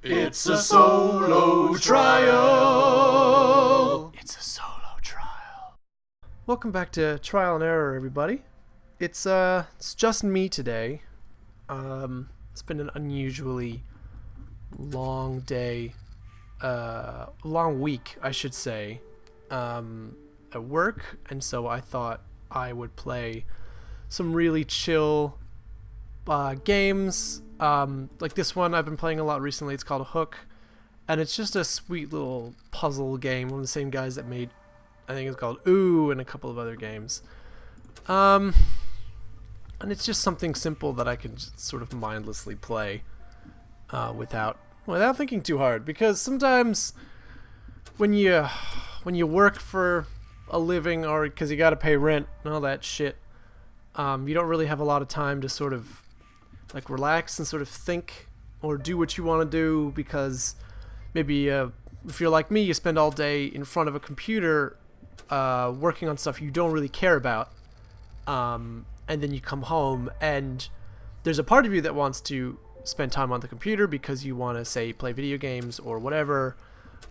It's a solo trial. It's a solo trial. Welcome back to Trial and Error, everybody. It's just me today. It's been an unusually long day, long week, I should say, at work, and so I thought I would play some really chill games. Like this one I've been playing a lot recently. It's called Hook, and it's just a sweet little puzzle game. One of the same guys that made, I think it's called Ooh, and a couple of other games. And it's just something simple that I can just sort of mindlessly play without thinking too hard. Because sometimes when you work for a living, or because you got to pay rent and all that shit, you don't really have a lot of time to sort of like relax and sort of think or do what you want to do, because maybe if you're like me, you spend all day in front of a computer working on stuff you don't really care about, and then you come home and there's a part of you that wants to spend time on the computer because you want to, say, play video games or whatever,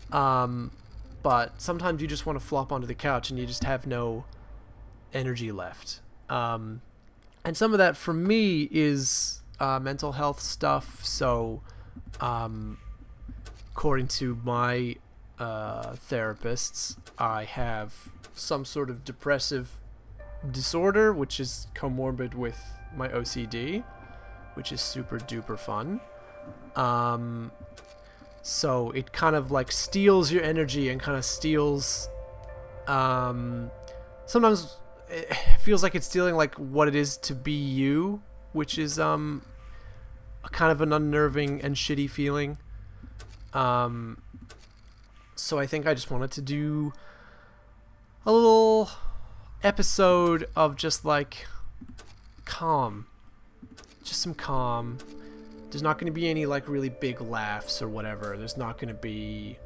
but sometimes you just want to flop onto the couch and you just have no energy left. And some of that for me is mental health stuff. So according to my therapists, I have some sort of depressive disorder, which is comorbid with my OCD, which is super duper fun. So it kind of like steals your energy and kind of steals, sometimes it feels like it's stealing like what it is to be you, which is a kind of an unnerving and shitty feeling. So I think I just wanted to do a little episode of just like calm, just some calm. There's not going to be any like really big laughs or whatever. There's not going to be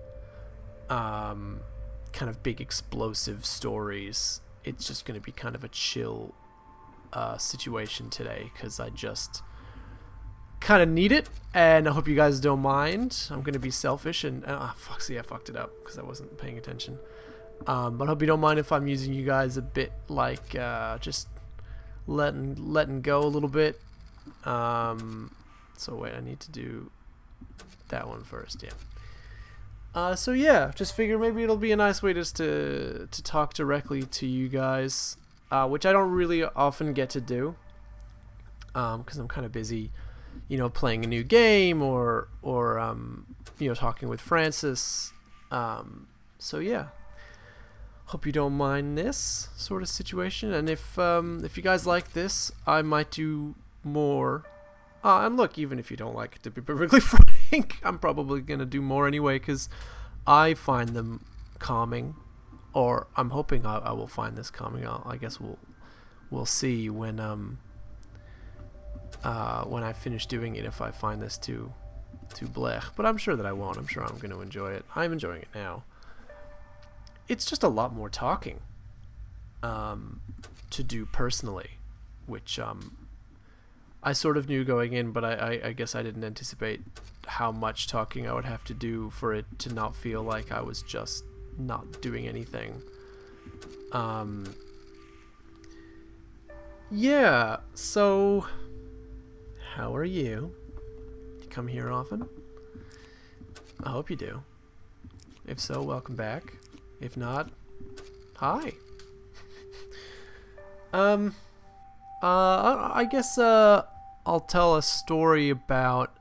kind of big explosive stories. It's just going to be kind of a chill situation today, because I just kind of need it, and I hope you guys don't mind. I'm going to be selfish and I fucked it up because I wasn't paying attention. But I hope you don't mind if I'm using you guys a bit like just letting go a little bit. So wait, I need to do that one first. Yeah. So yeah, just figure maybe it'll be a nice way just to talk directly to you guys, which I don't really often get to do, because I'm kind of busy, playing a new game or talking with Francis. So yeah, hope you don't mind this sort of situation, and if you guys like this, I might do more. And look, even if you don't like it, to be perfectly frank, I'm probably gonna do more anyway, because I find them calming, or I'm hoping I will find this calming. I guess we'll see when I finish doing it, if I find this too blech. But I'm sure that I won't. I'm sure I'm going to enjoy it. I'm enjoying it now. It's just a lot more talking to do personally, which I sort of knew going in, but I guess I didn't anticipate how much talking I would have to do for it to not feel like I was just not doing anything. Yeah, so how are you? You come here often? I hope you do. If so, welcome back. If not, hi. I guess I'll tell a story about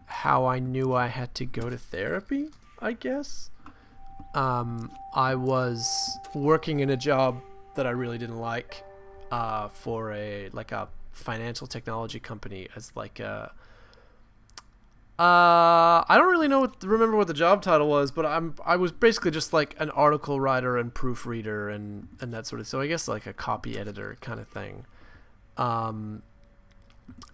how I knew I had to go to therapy, I guess. I was working in a job that I really didn't like, for a financial technology company, as like a I don't really remember what the job title was, but I was basically just like an article writer and proofreader and that sort of, so I guess like a copy editor kind of thing.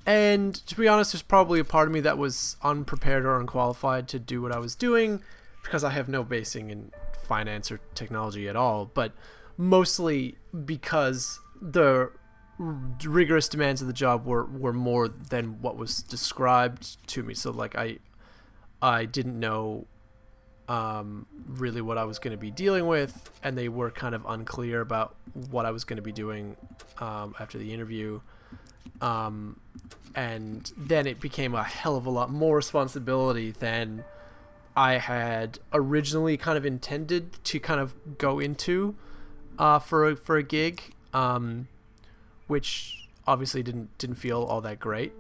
And to be honest, there's probably a part of me that was unprepared or unqualified to do what I was doing, because I have no basing in finance or technology at all, but mostly because the rigorous demands of the job were more than what was described to me. So like I I didn't know really what I was going to be dealing with, and they were kind of unclear about what I was going to be doing after the interview. And then it became a hell of a lot more responsibility than I had originally kind of intended to kind of go into for a gig, which obviously didn't feel all that great.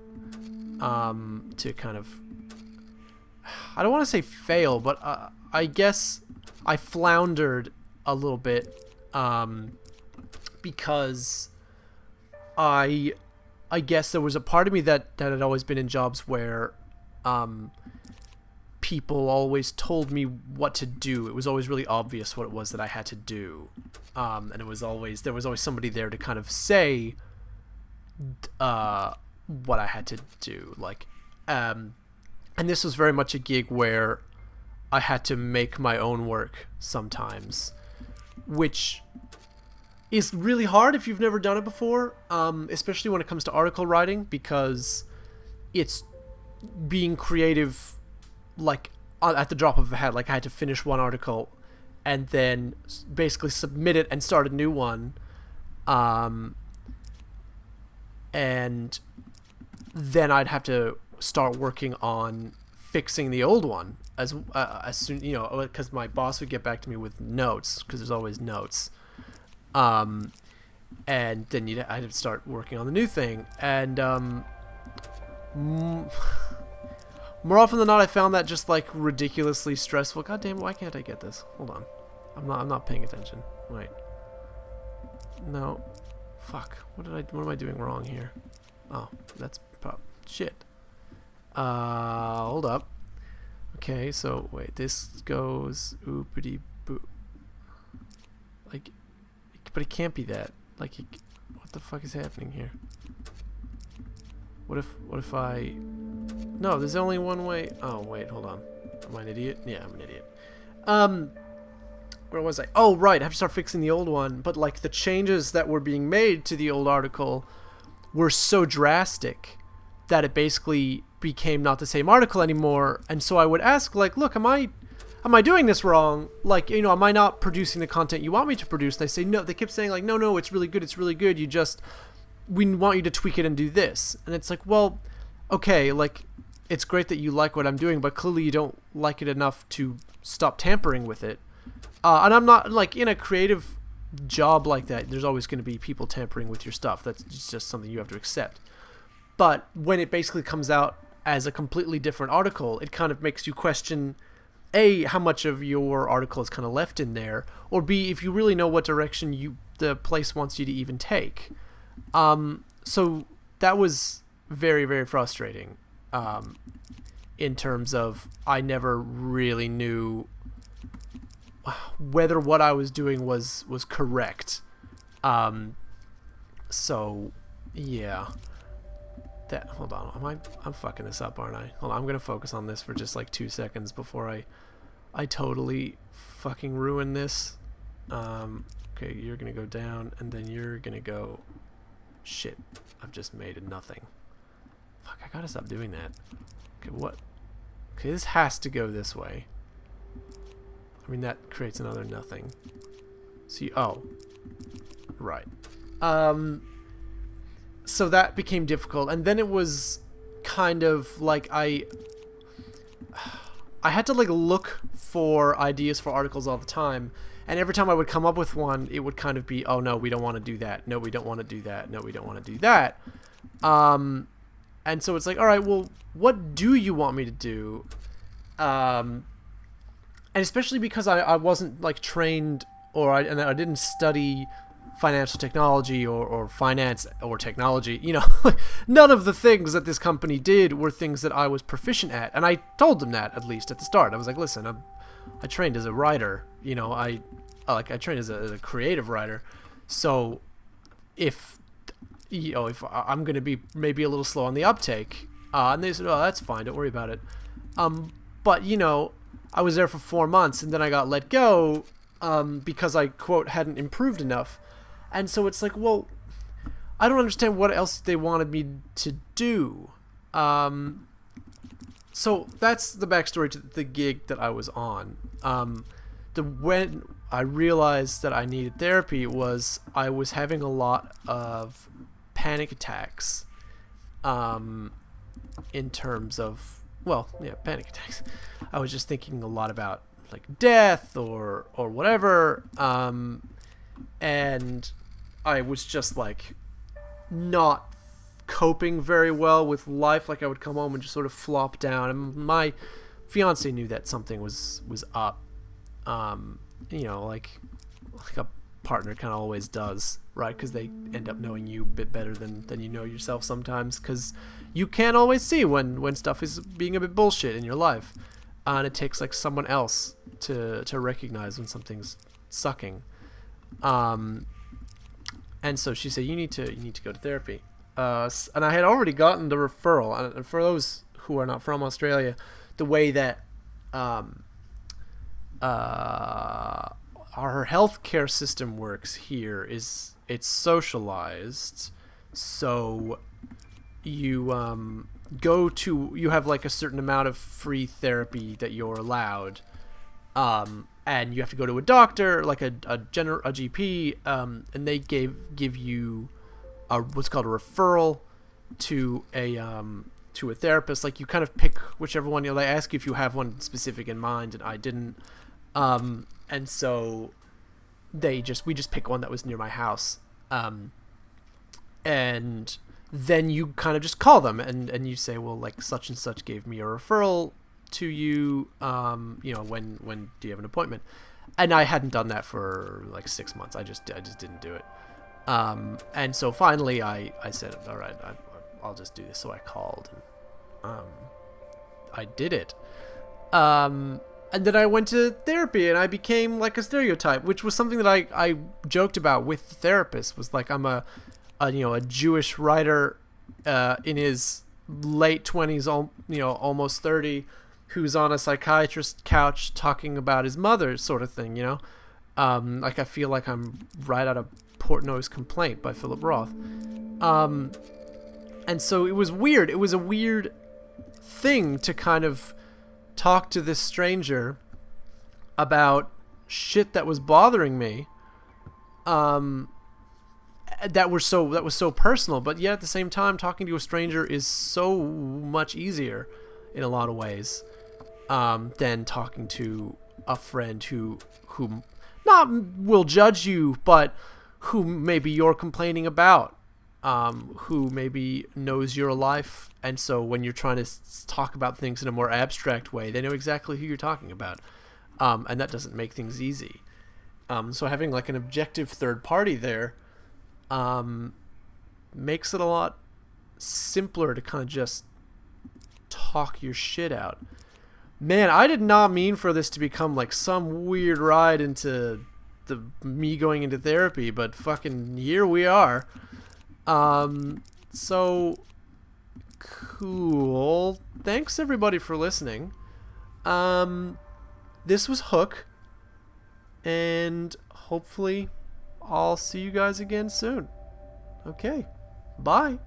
To kind of, I don't want to say fail, but I guess I floundered a little bit because I guess there was a part of me that had always been in jobs where people always told me what to do. It was always really obvious what it was that I had to do, and there was always somebody there to kind of say what I had to do. Like, and this was very much a gig where I had to make my own work sometimes, which is really hard if you've never done it before, especially when it comes to article writing, because it's being creative, like, at the drop of a hat. Like, I had to finish one article and then basically submit it and start a new one, and then I'd have to start working on fixing the old one as soon, because my boss would get back to me with notes, because there's always notes. And then I'd have to start working on the new thing, and more often than not, I found that just like ridiculously stressful. God damn, why can't I get this? Hold on, I'm not paying attention. Wait, no, fuck. What am I doing wrong here? Oh, that's shit. Hold up. Okay, so wait, this goes oopity boo. Like, but it can't be that. Like, what the fuck is happening here? What if I? No, there's only one way. Oh wait, hold on. Am I an idiot? Yeah, I'm an idiot. Where was I? Oh right, I have to start fixing the old one. But like the changes that were being made to the old article were so drastic that it basically became not the same article anymore. And so I would ask, like, look, am I doing this wrong? Like, am I not producing the content you want me to produce? And they say no. They kept saying like, no, it's really good. It's really good. We want you to tweak it and do this. And it's like, well, okay, like, it's great that you like what I'm doing, but clearly you don't like it enough to stop tampering with it. And I'm not, like, in a creative job like that, there's always going to be people tampering with your stuff. That's just something you have to accept. But when it basically comes out as a completely different article, it kind of makes you question, A, how much of your article is kind of left in there, or B, if you really know what direction the place wants you to even take. So that was very, very frustrating, in terms of I never really knew whether what I was doing was correct. So yeah. Hold on, I'm fucking this up, aren't I? Hold on, I'm gonna focus on this for just like 2 seconds before I totally fucking ruin this. Okay, you're gonna go down, and then you're gonna go. Shit, I've just made it nothing. Fuck, I gotta stop doing that. Okay, what? Okay, this has to go this way. I mean, that creates another nothing. See, oh, right. So that became difficult, and then it was kind of like I had to like look for ideas for articles all the time, and every time I would come up with one, it would kind of be, oh no, we don't want to do that. No, we don't want to do that. No, we don't want to do that. And so it's like, all right, well, what do you want me to do? And especially because I wasn't like trained, or I didn't study financial technology or finance or technology. None of the things that this company did were things that I was proficient at, and I told them that, at least at the start. I was like, listen, I trained as a writer. I trained as a creative writer. So if I'm going to be maybe a little slow on the uptake, and they said, oh, that's fine, don't worry about it. But I was there for 4 months, and then I got let go because I, quote, hadn't improved enough. And so it's like, well, I don't understand what else they wanted me to do. So that's the backstory to the gig that I was on. When I realized that I needed therapy was I was having a lot of panic attacks. In terms of, well, yeah, panic attacks. I was just thinking a lot about like death or whatever, and I was just like not coping very well with life. Like I would come home and just sort of flop down, and my fiance knew that something was up. Like a partner kind of always does, right? Because they end up knowing you a bit better than you know yourself sometimes, because you can't always see when stuff is being a bit bullshit in your life, and it takes like someone else to recognize when something's sucking. And so she said, you need to go to therapy, and I had already gotten the referral. And for those who are not from Australia, the way that our healthcare system works here is it's socialized. So you you have like a certain amount of free therapy that you're allowed, and you have to go to a doctor, like a GP, and they give you what's called a referral to a therapist. Like you kind of pick whichever one. They ask you if you have one specific in mind, and I didn't. And so we just pick one that was near my house. And then you kind of just call them and you say, well, like such and such gave me a referral to you. When do you have an appointment? And I hadn't done that for like 6 months. I just didn't do it. And so finally I said, all right, I'll just do this. So I called and, I did it. And then I went to therapy, and I became like a stereotype, which was something that I joked about with the therapist. Was like I'm a Jewish writer in his late 20s, almost 30, who's on a psychiatrist's couch talking about his mother, sort of thing. Like I feel like I'm right out of Portnoy's Complaint by Philip Roth. And so it was weird. It was a weird thing to kind of talk to this stranger about shit that was bothering me, that was so personal, but yet at the same time talking to a stranger is so much easier in a lot of ways, than talking to a friend who not will judge you, but who maybe you're complaining about, who maybe knows your life. And so when you're trying to talk about things in a more abstract way, they know exactly who you're talking about. And that doesn't make things easy. So having like an objective third party there makes it a lot simpler to kind of just talk your shit out. Man, I did not mean for this to become like some weird ride into me going into therapy, but fucking here we are. So cool. Thanks everybody for listening. This was Hook, and hopefully I'll see you guys again soon. Okay, bye.